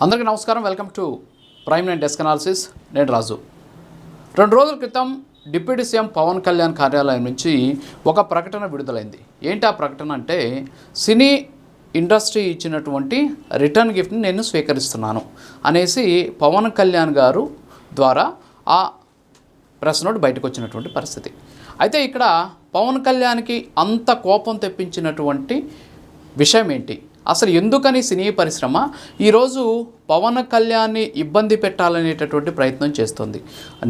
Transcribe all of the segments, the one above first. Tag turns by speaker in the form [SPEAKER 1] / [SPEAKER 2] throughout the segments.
[SPEAKER 1] అందరికీ నమస్కారం. Welcome to prime nine desk analysis. నేను రాజు. 2 రోజుల క్రితం డిప్యూటీ సీఎం పవన్ కళ్యాణ్ కార్యాలయం నుంచి ఒక ప్రకటన విడుదలైంది. ఏంటి ఆ ప్రకటన అంటే, సినీ ఇండస్ట్రీ ఇచ్చినటువంటి రిటర్న్ గిఫ్ట్ని నేను స్వీకరిస్తున్నాను అనేసి పవన్ కళ్యాణ్ గారు ద్వారా ఆ ప్రెస్ నోట్ బయటకు వచ్చినటువంటి పరిస్థితి. అయితే ఇక్కడ పవన్ కళ్యాణ్కి అంత కోపం తెప్పించినటువంటి విషయం ఏంటి, అసలు ఎందుకని సినీ పరిశ్రమ ఈరోజు పవన్ కళ్యాణ్ని ఇబ్బంది పెట్టాలనేటటువంటి ప్రయత్నం చేస్తుంది?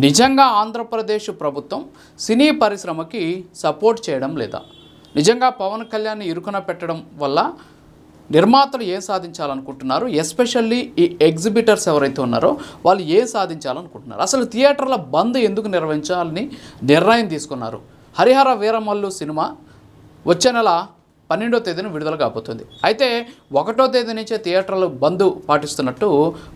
[SPEAKER 1] నిజంగా ఆంధ్రప్రదేశ్ ప్రభుత్వం సినీ పరిశ్రమకి సపోర్ట్ చేయడం లేదా? నిజంగా పవన్ కళ్యాణ్ని ఇరుకున పెట్టడం వల్ల నిర్మాతలు ఏం సాధించాలనుకుంటున్నారు? ఎస్పెషల్లీ ఈ ఎగ్జిబిటర్స్ ఎవరైతే ఉన్నారో వాళ్ళు ఏం సాధించాలనుకుంటున్నారు? అసలు థియేటర్ల బంద్ ఎందుకు నిర్వహించాలని నిర్ణయం తీసుకున్నారు? హరిహర వీరమల్లు సినిమా వచ్చే నెల 12వ తేదీన విడుదల కాబోతుంది. అయితే 1వ తేదీ నుంచే థియేటర్లు బంద్ పాటిస్తున్నట్టు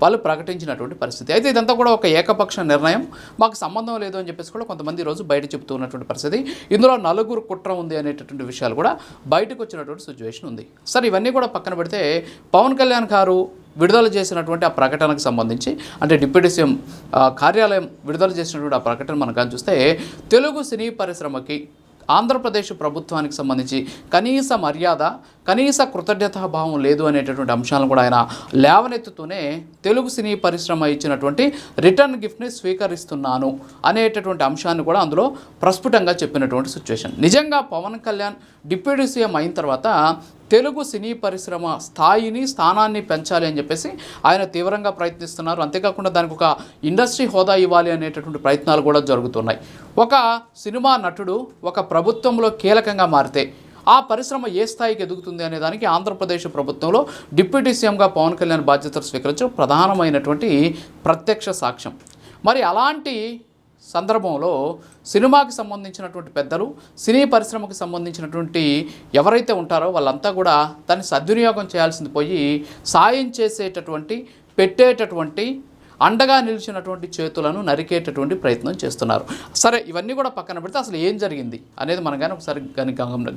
[SPEAKER 1] వాళ్ళు ప్రకటించినటువంటి పరిస్థితి. అయితే ఇదంతా కూడా ఒక ఏకపక్ష నిర్ణయం, మాకు సంబంధం లేదు అని చెప్పేసి కూడా కొంతమంది ఈరోజు బయట చెప్తూ ఉన్నటువంటి పరిస్థితి. ఇందులో నలుగురు కుట్ర ఉంది అనేటటువంటి విషయాలు కూడా బయటకు వచ్చినటువంటి సిచ్యువేషన్ ఉంది. సరే, ఇవన్నీ కూడా పక్కన పెడితే పవన్ కళ్యాణ్ గారు విడుదల చేసినటువంటి ఆ ప్రకటనకు సంబంధించి, అంటే డిప్యూటీ సీఎం కార్యాలయం విడుదల చేసినటువంటి ఆ ప్రకటన మనం కానీ చూస్తే, తెలుగు సినీ పరిశ్రమకి ఆంధ్రప్రదేశ్ ప్రభుత్వానికి సంబంధించి కనీస మర్యాద, కనీస కృతజ్ఞతాభావం లేదు అనేటటువంటి అంశాలను కూడా ఆయన లేవనెత్తుతూనే తెలుగు సినీ పరిశ్రమ ఇచ్చినటువంటి రిటర్న్ గిఫ్ట్ని స్వీకరిస్తున్నాను అనేటటువంటి అంశాన్ని కూడా అందులో ప్రస్ఫుటంగా చెప్పినటువంటి సిచ్యువేషన్. నిజంగా పవన్ కళ్యాణ్ డిప్యూటీ సీఎం అయిన తర్వాత తెలుగు సినీ పరిశ్రమ స్థానాన్ని పెంచాలి అని చెప్పేసి ఆయన తీవ్రంగా ప్రయత్నిస్తున్నారు. అంతేకాకుండా దానికి ఒక ఇండస్ట్రీ హోదా ఇవ్వాలి అనేటటువంటి ప్రయత్నాలు కూడా జరుగుతున్నాయి. ఒక సినిమా నటుడు ఒక ప్రభుత్వంలో కీలకంగా మారితే ఆ పరిశ్రమ ఏ స్థాయికి ఎదుగుతుంది అనే దానికి ఆంధ్రప్రదేశ్ ప్రభుత్వంలో డిప్యూటీ సీఎంగా పవన్ కళ్యాణ్ బాధ్యతలు స్వీకరించడం ప్రధానమైనటువంటి ప్రత్యక్ష సాక్ష్యం. మరి అలాంటి సందర్భంలో సినిమాకి సంబంధించినటువంటి పెద్దలు, సినీ పరిశ్రమకు సంబంధించినటువంటి ఎవరైతే ఉంటారో వాళ్ళంతా కూడా దాన్ని సద్వినియోగం చేయాల్సింది పోయి సాయం చేసేటటువంటి, పెట్టేటటువంటి, అండగా నిలిచినటువంటి చేతులను నరికేటటువంటి ప్రయత్నం చేస్తున్నారు. సరే, ఇవన్నీ కూడా పక్కన పెడితే అసలు ఏం జరిగింది అనేది మనం కానీ ఒకసారి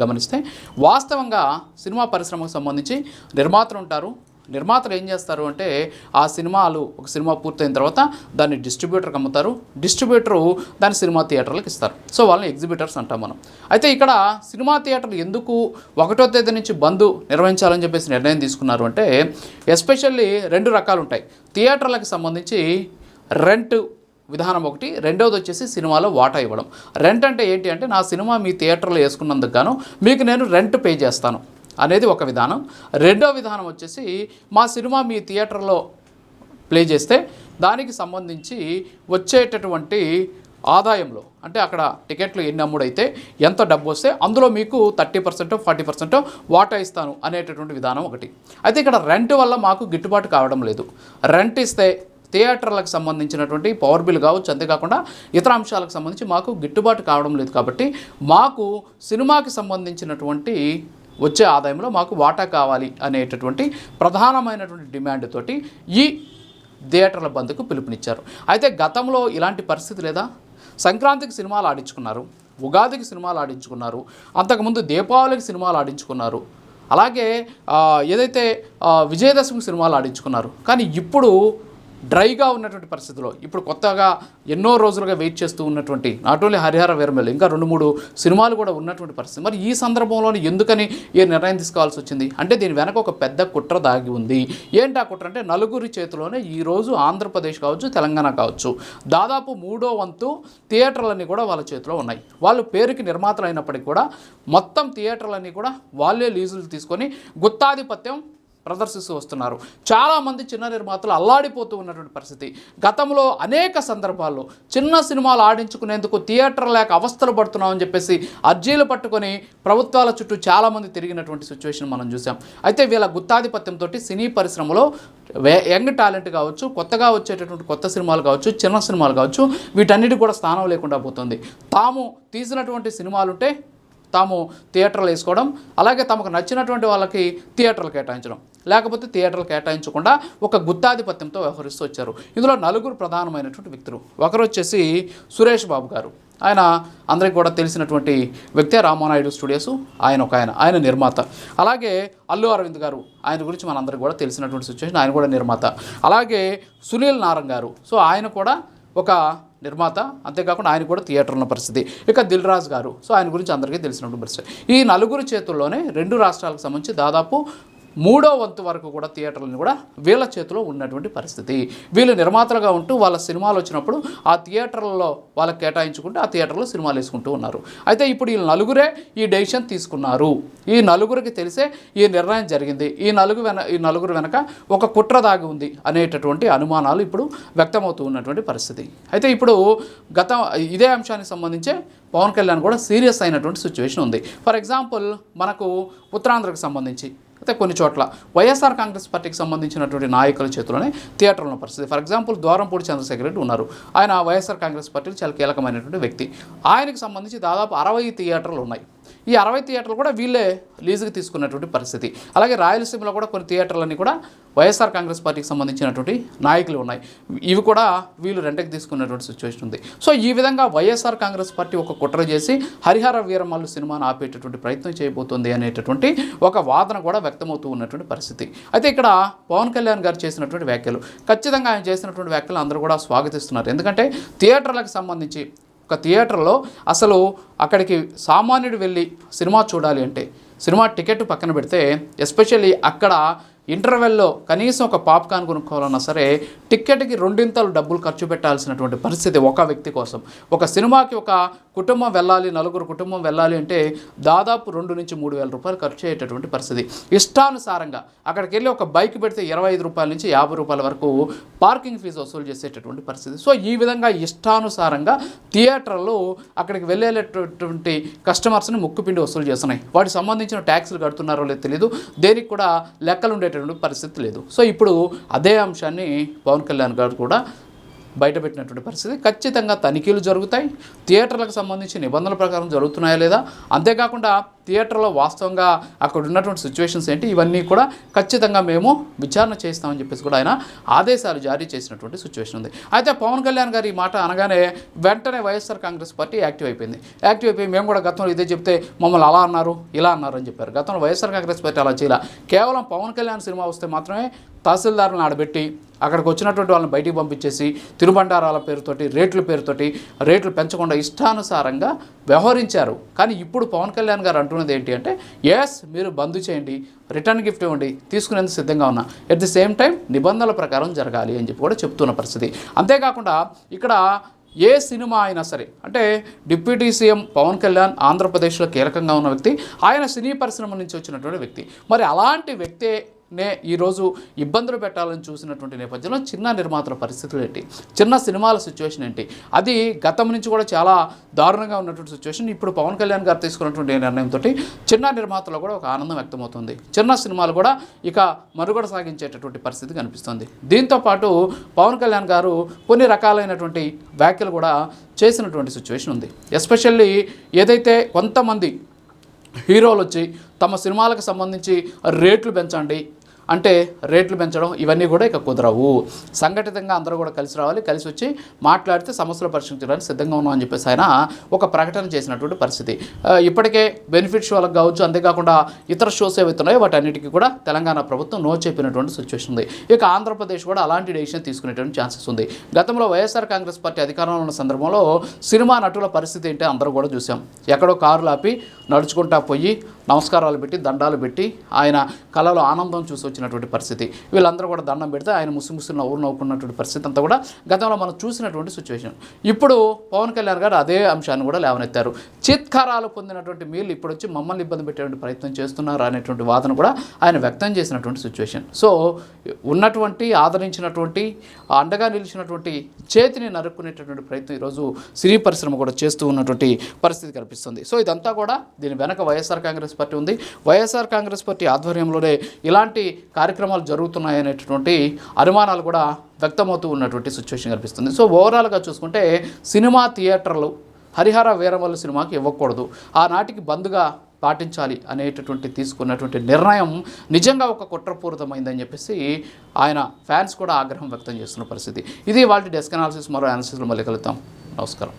[SPEAKER 1] గమనిస్తే, వాస్తవంగా సినిమా పరిశ్రమకు సంబంధించి నిర్మాతలు ఉంటారు. నిర్మాతలు ఏం చేస్తారు అంటే, ఆ సినిమాలు ఒక సినిమా పూర్తయిన తర్వాత దాన్ని డిస్ట్రిబ్యూటర్కి అమ్ముతారు. డిస్ట్రిబ్యూటరు దాన్ని సినిమా థియేటర్లకు ఇస్తారు. సో వాళ్ళని ఎగ్జిబిటర్స్ అంటాం మనం. అయితే ఇక్కడ సినిమా థియేటర్లు ఎందుకు 1వ తేదీ నుంచి బంద్ నిర్వహించాలని చెప్పేసి నిర్ణయం తీసుకున్నారు అంటే, ఎస్పెషల్లీ 2 రకాలు ఉంటాయి. థియేటర్లకు సంబంధించి రెంట్ విధానం ఒకటి, రెండవది వచ్చేసి సినిమాలో వాటా ఇవ్వడం. రెంట్ అంటే ఏంటి అంటే, నా సినిమా మీ థియేటర్లో వేసుకున్నందుకు గాను మీకు నేను రెంట్ పే చేస్తాను అనేది ఒక విధానం. రెండో విధానం వచ్చేసి, మా సినిమా మీ థియేటర్లో ప్లే చేస్తే దానికి సంబంధించి వచ్చేటటువంటి ఆదాయంలో, అంటే అక్కడ టికెట్లు ఎన్ని అమ్ముడైతే ఎంత డబ్బు వస్తే అందులో మీకు 30% 40% వాటా ఇస్తాను అనేటటువంటి విధానం ఒకటి. అయితే ఇక్కడ రెంట్ వల్ల మాకు గిట్టుబాటు కావడం లేదు. రెంట్ ఇస్తే థియేటర్లకు సంబంధించినటువంటి పవర్ బిల్ కావచ్చు, అంతేకాకుండా ఇతర అంశాలకు సంబంధించి మాకు గిట్టుబాటు కావడం లేదు. కాబట్టి మాకు సినిమాకి సంబంధించినటువంటి వచ్చే ఆదాయంలో మాకు వాటా కావాలి అనేటటువంటి ప్రధానమైనటువంటి డిమాండ్ తోటి ఈ థియేటర్ల బంద్కు పిలుపునిచ్చారు. అయితే గతంలో ఇలాంటి పరిస్థితి లేదా? సంక్రాంతికి సినిమాలు ఆడించుకున్నారు, ఉగాదికి సినిమాలు ఆడించుకున్నారు, అంతకుముందు దీపావళికి సినిమాలు ఆడించుకున్నారు, అలాగే ఏదైతే విజయదశమికి సినిమాలు ఆడించుకున్నారు. కానీ ఇప్పుడు డ్రైగా ఉన్నటువంటి పరిస్థితిలో, ఇప్పుడు కొత్తగా ఎన్నో రోజులుగా వెయిట్ చేస్తూ ఉన్నటువంటి నాట్ ఓన్లీ హరిహర వీరమల్లు, ఇంకా 2-3 సినిమాలు కూడా ఉన్నటువంటి పరిస్థితి. మరి ఈ సందర్భంలోనే ఎందుకని ఈ నిర్ణయం తీసుకోవాల్సి వచ్చింది అంటే, దీని వెనక ఒక పెద్ద కుట్ర దాగి ఉంది. ఏంటి ఆ కుట్ర అంటే, నలుగురి చేతిలోనే ఈరోజు ఆంధ్రప్రదేశ్ కావచ్చు, తెలంగాణ కావచ్చు, దాదాపు 3వ వంతు థియేటర్లన్నీ కూడా వాళ్ళ చేతిలో ఉన్నాయి. వాళ్ళు పేరుకి నిర్మాతలు అయినప్పటికీ కూడా మొత్తం థియేటర్లన్నీ కూడా వాళ్ళే లీజులు తీసుకొని గుత్తాధిపత్యం ప్రదర్శిస్తూ వస్తున్నారు. చాలామంది చిన్న నిర్మాతలు అల్లాడిపోతూ ఉన్నటువంటి పరిస్థితి. గతంలో అనేక సందర్భాల్లో చిన్న సినిమాలు ఆడించుకునేందుకు థియేటర్ లేక అవస్థలు పడుతున్నామని చెప్పేసి అర్జీలు పట్టుకొని ప్రభుత్వాల చుట్టూ చాలామంది తిరిగినటువంటి సిచ్యువేషన్ మనం చూసాం. అయితే వీళ్ళ గుత్తాధిపత్యంతో సినీ పరిశ్రమలో యంగ్ టాలెంట్ కావచ్చు, కొత్తగా వచ్చేటటువంటి కొత్త సినిమాలు కావచ్చు, చిన్న సినిమాలు కావచ్చు, వీటన్నిటి కూడా స్థానం లేకుండా పోతుంది. తాము తీసినటువంటి సినిమాలుంటే తాము థియేటర్లు వేసుకోవడం, అలాగే తమకు నచ్చినటువంటి వాళ్ళకి థియేటర్లు కేటాయించడం, లేకపోతే థియేటర్లు కేటాయించకుండా ఒక గుత్తాధిపత్యంతో వ్యవహరిస్తూ వచ్చారు. ఇందులో నలుగురు ప్రధానమైనటువంటి వ్యక్తులు. ఒకరు వచ్చేసి సురేష్ బాబు గారు. ఆయన అందరికీ కూడా తెలిసినటువంటి వ్యక్తే. రామానాయుడు స్టూడియోస్ ఆయన నిర్మాత. అలాగే అల్లు అరవింద్ గారు, ఆయన గురించి మనందరికీ కూడా తెలిసినటువంటి సిచ్యువేషన్, ఆయన కూడా నిర్మాత. అలాగే సునీల్ నారంగ్ గారు, సో ఆయన కూడా ఒక నిర్మాత. అంతేకాకుండా ఆయన కూడా థియేటర్ ఉన్న పరిస్థితి. ఇక దిల్ రాజు గారు, సో ఆయన గురించి అందరికీ తెలిసినటువంటి పరిస్థితి. ఈ నలుగురు చేతుల్లోనే 2 రాష్ట్రాలకు సంబంధించి దాదాపు 3వ వంతు వరకు కూడా థియేటర్లను కూడా వీళ్ళ చేతిలో ఉన్నటువంటి పరిస్థితి. వీళ్ళు నిర్మాతలుగా ఉంటూ వాళ్ళ సినిమాలు వచ్చినప్పుడు ఆ థియేటర్లలో వాళ్ళకి కేటాయించుకుంటూ ఆ థియేటర్లో సినిమాలు వేసుకుంటూ ఉన్నారు. అయితే ఇప్పుడు వీళ్ళు నలుగురే ఈ డెసిషన్ తీసుకున్నారు. ఈ నలుగురికి తెలిసే ఈ నిర్ణయం జరిగింది. ఈ నలుగురు వెనక ఒక కుట్ర దాగి ఉంది అనేటటువంటి అనుమానాలు ఇప్పుడు వ్యక్తమవుతూ ఉన్నటువంటి పరిస్థితి. అయితే ఇప్పుడు ఇదే అంశానికి సంబంధించే పవన్ కళ్యాణ్ కూడా సీరియస్ అయినటువంటి సిచ్యువేషన్ ఉంది. ఫర్ ఎగ్జాంపుల్ మనకు ఉత్తరాంధ్రకు సంబంధించి అయితే కొన్ని చోట్ల వైఎస్ఆర్ కాంగ్రెస్ పార్టీకి సంబంధించినటువంటి నాయకుల చేతిలోనే థియేటర్లు ఉన్న పరిస్థితి. ఫర్ ఎగ్జాంపుల్ ద్వారంపూడి చంద్రశేఖర్ రెడ్డి ఉన్నారు. ఆయన వైఎస్ఆర్ కాంగ్రెస్ పార్టీలో చాలా కీలకమైనటువంటి వ్యక్తి. ఆయనకు సంబంధించి దాదాపు 60 థియేటర్లు ఉన్నాయి. ఈ 60 థియేటర్లు కూడా వీళ్ళే లీజుకి తీసుకున్నటువంటి పరిస్థితి. అలాగే రాయలసీమలో కూడా కొన్ని థియేటర్లన్నీ కూడా వైఎస్ఆర్ కాంగ్రెస్ పార్టీకి సంబంధించినటువంటి నాయకులు ఉన్నాయి. ఇవి కూడా వీళ్ళు రెంట్కి తీసుకున్నటువంటి సిచ్యువేషన్ ఉంది. సో ఈ విధంగా వైఎస్ఆర్ కాంగ్రెస్ పార్టీ ఒక కుట్ర చేసి హరిహర వీరమల్లు సినిమాను ఆపేటటువంటి ప్రయత్నం చేయబోతుంది అనేటటువంటి ఒక వాదన కూడా వ్యక్తమవుతూ ఉన్నటువంటి పరిస్థితి. అయితే ఇక్కడ పవన్ కళ్యాణ్ గారు చేసినటువంటి వ్యాఖ్యలు, ఖచ్చితంగా ఆయన చేసినటువంటి వ్యాఖ్యలు అందరూ కూడా స్వాగతిస్తున్నారు. ఎందుకంటే థియేటర్లకు సంబంధించి ఒక థియేటర్లో అసలు అక్కడికి సామాన్యుడు వెళ్ళి సినిమా చూడాలి అంటే సినిమా టికెట్ పక్కన పెడితే, ఎస్పెషల్లీ అక్కడ ఇంటర్వెల్లో కనీసం ఒక పాప్కార్న్ కొనుక్కోవాలన్నా సరే టిక్కెట్కి 2 డబ్బులు ఖర్చు పెట్టాల్సినటువంటి పరిస్థితి ఒక వ్యక్తి కోసం. ఒక సినిమాకి ఒక కుటుంబం వెళ్ళాలి, నలుగురు కుటుంబం వెళ్ళాలి అంటే దాదాపు 2 నుంచి 3 వేల రూపాయలు ఖర్చు అయ్యేటటువంటి పరిస్థితి. ఇష్టానుసారంగా అక్కడికి వెళ్ళి ఒక బైక్ పెడితే 25 రూపాయల నుంచి 50 రూపాయల వరకు పార్కింగ్ ఫీజు వసూలు చేసేటటువంటి పరిస్థితి. సో ఈ విధంగా ఇష్టానుసారంగా థియేటర్లు అక్కడికి వెళ్ళేటటువంటి కస్టమర్స్ని ముక్కుపిండి వసూలు చేస్తున్నాయి. వాటికి సంబంధించిన ట్యాక్సులు కడుతున్నారో లేదో తెలియదు, దేనికి కూడా లెక్కలు ఉండేటటువంటి పరిస్థితి లేదు. సో ఇప్పుడు అదే అంశాన్ని పవన్ కళ్యాణ్ గారు కూడా బయటపెట్టినటువంటి పరిస్థితి. ఖచ్చితంగా తనిఖీలు జరుగుతాయి. థియేటర్లకు సంబంధించి నిబంధనల ప్రకారం జరుగుతున్నాయా లేదా, అంతేకాకుండా థియేటర్లో వాస్తవంగా అక్కడ ఉన్నటువంటి సిచ్యువేషన్స్ ఏంటి, ఇవన్నీ కూడా ఖచ్చితంగా మేము విచారణ చేస్తామని చెప్పేసి కూడా ఆయన ఆదేశాలు జారీ చేసినటువంటి సిచ్యువేషన్ ఉంది. అయితే పవన్ కళ్యాణ్ గారు ఈ మాట అనగానే వెంటనే వైఎస్ఆర్ కాంగ్రెస్ పార్టీ యాక్టివ్ అయిపోయి మేము కూడా గతంలో ఇదే చెప్తే మమ్మల్ని అలా అన్నారు ఇలా అన్నారు అని చెప్పారు. గతంలో వైఎస్ఆర్ కాంగ్రెస్ పార్టీ అలా చేయాల. కేవలం పవన్ కళ్యాణ్ సినిమా వస్తే మాత్రమే తహసీల్దారులను ఆడబెట్టి అక్కడికి వచ్చినటువంటి వాళ్ళని బయటికి పంపించేసి తిరుబండారాల పేరుతోటి రేట్లు పెంచకుండా ఇష్టానుసారంగా వ్యవహరించారు. కానీ ఇప్పుడు పవన్ కళ్యాణ్ గారు అంటున్నది ఏంటి అంటే, ఎస్ మీరు బంద్ చేయండి, రిటర్న్ గిఫ్ట్ ఇవ్వండి, తీసుకునేందుకు సిద్ధంగా ఉన్నా, ఎట్ ది సేమ్ టైం నిబంధనల ప్రకారం జరగాలి అని చెప్పి కూడా చెప్తున్న పరిస్థితి. అంతేకాకుండా ఇక్కడ ఏ సినిమా అయినా సరే, అంటే డిప్యూటీ సీఎం పవన్ కళ్యాణ్ ఆంధ్రప్రదేశ్లో కీలకంగా ఉన్న వ్యక్తి, ఆయన సినీ పరిశ్రమ నుంచి వచ్చినటువంటి వ్యక్తి. మరి అలాంటి వ్యక్తే ఈరోజు ఇబ్బందులు పెట్టాలని చూసినటువంటి నేపథ్యంలో చిన్న నిర్మాతల పరిస్థితులు ఏంటి, చిన్న సినిమాల సిచ్యువేషన్ ఏంటి, అది గతం నుంచి కూడా చాలా దారుణంగా ఉన్నటువంటి సిచ్యువేషన్. ఇప్పుడు పవన్ కళ్యాణ్ గారు తీసుకున్నటువంటి నిర్ణయంతో చిన్న నిర్మాతలో కూడా ఒక ఆనందం వ్యక్తమవుతుంది. చిన్న సినిమాలు కూడా ఇక మనుగడ సాగించేటటువంటి పరిస్థితి కనిపిస్తుంది. దీంతోపాటు పవన్ కళ్యాణ్ గారు కొన్ని రకాలైనటువంటి వ్యాఖ్యలు కూడా చేసినటువంటి సిచ్యువేషన్ ఉంది. ఎస్పెషల్లీ ఏదైతే కొంతమంది హీరోలు వచ్చి తమ సినిమాలకు సంబంధించి రేట్లు పెంచండి అంటే రేట్లు పెంచడం ఇవన్నీ కూడా ఇక కుదరవు, సంఘటితంగా అందరూ కూడా కలిసి రావాలి, కలిసి వచ్చి మాట్లాడితే సమస్యలు పరిష్కరించడానికి సిద్ధంగా ఉన్నామని చెప్పేసి ఆయన ఒక ప్రకటన చేసినటువంటి పరిస్థితి. ఇప్పటికే బెనిఫిట్ షోలకు కావచ్చు, అంతేకాకుండా ఇతర షోస్ ఏవైతున్నాయో వాటన్నిటికీ కూడా తెలంగాణ ప్రభుత్వం నో చెప్పినటువంటి సిచ్యువేషన్ ఉంది. ఇక ఆంధ్రప్రదేశ్ కూడా అలాంటి డెసిషన్ తీసుకునేటువంటి ఛాన్సెస్ ఉంది. గతంలో వైఎస్ఆర్ కాంగ్రెస్ పార్టీ అధికారంలో ఉన్న సందర్భంలో సినిమా నటుల పరిస్థితి ఏంటి అందరూ కూడా చూసాం. ఎక్కడో కారులు ఆపి నడుచుకుంటా పోయి నమస్కారాలు పెట్టి దండాలు పెట్టి ఆయన కళలో ఆనందం చూసి వచ్చినటువంటి పరిస్థితి. వీళ్ళందరూ కూడా దండం పెడితే ఆయన ముసి నవ్వుకున్నటువంటి పరిస్థితి అంతా కూడా గతంలో మనం చూసినటువంటి సిచ్యువేషన్. ఇప్పుడు పవన్ కళ్యాణ్ గారు అదే అంశాన్ని కూడా లేవనెత్తారు. చిత్కారాలు పొందినటువంటి మీరు ఇప్పుడు వచ్చి మమ్మల్ని ఇబ్బంది పెట్టేటువంటి ప్రయత్నం చేస్తున్నారు అనేటువంటి వాదన కూడా ఆయన వ్యక్తం చేసినటువంటి సిచ్యువేషన్. సో ఉన్నటువంటి ఆదరించినటువంటి అండగా నిలిచినటువంటి చేతిని నరుక్కునేటటువంటి ప్రయత్నం ఈరోజు సినీ పరిశ్రమ కూడా చేస్తూ ఉన్నటువంటి పరిస్థితి కనిపిస్తుంది. సో ఇదంతా కూడా దీని వెనక వైఎస్ఆర్ కాంగ్రెస్ పార్టీ ఉంది. వైఎస్ఆర్ కాంగ్రెస్ పార్టీ ఆధ్వర్యంలోనే ఇలాంటి కార్యక్రమాలు జరుగుతున్నాయనేటటువంటి అనుమానాలు కూడా వ్యక్తమవుతూ ఉన్నటువంటి సిచ్యువేషన్ కనిపిస్తుంది. సో ఓవరాల్గా చూసుకుంటే సినిమా థియేటర్లు హరిహర వీరమల్లు సినిమాకి ఇవ్వకూడదు, ఆనాటికి బంద్గా పాటించాలి అనేటటువంటి తీసుకున్నటువంటి నిర్ణయం నిజంగా ఒక కుట్రపూరితమైందని చెప్పేసి ఆయన ఫ్యాన్స్ కూడా ఆగ్రహం వ్యక్తం చేస్తున్న పరిస్థితి. ఇది వాళ్ళ డెస్క్ అనాలిసిస్. మరో అనాలిసిస్లో మళ్ళీ కలుద్దాం. నమస్కారం.